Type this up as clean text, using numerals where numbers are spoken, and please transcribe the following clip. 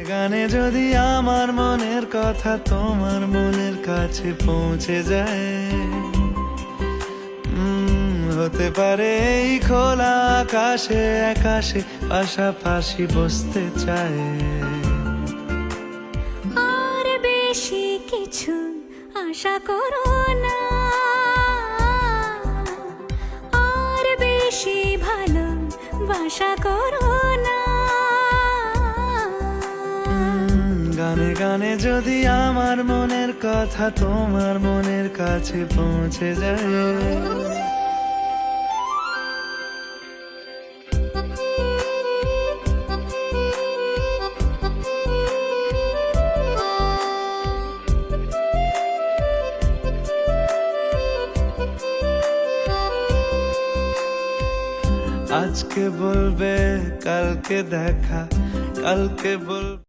গানে যদি আমার মনের কথা তোমার মনের কাছে পৌঁছে যায়, হতে পারে এই খোলা আকাশে আকাশে পাশাপাশি বসতে চায়। আর বেশি কিছু আশা করো না, আর বেশি ভালোবাসা করো না। গানে গানে যদি আমার মনের কথা তোমার মনের কাছে পৌঁছে যায়। আজকে বলবে কালকে দেখা, কালকে বলবে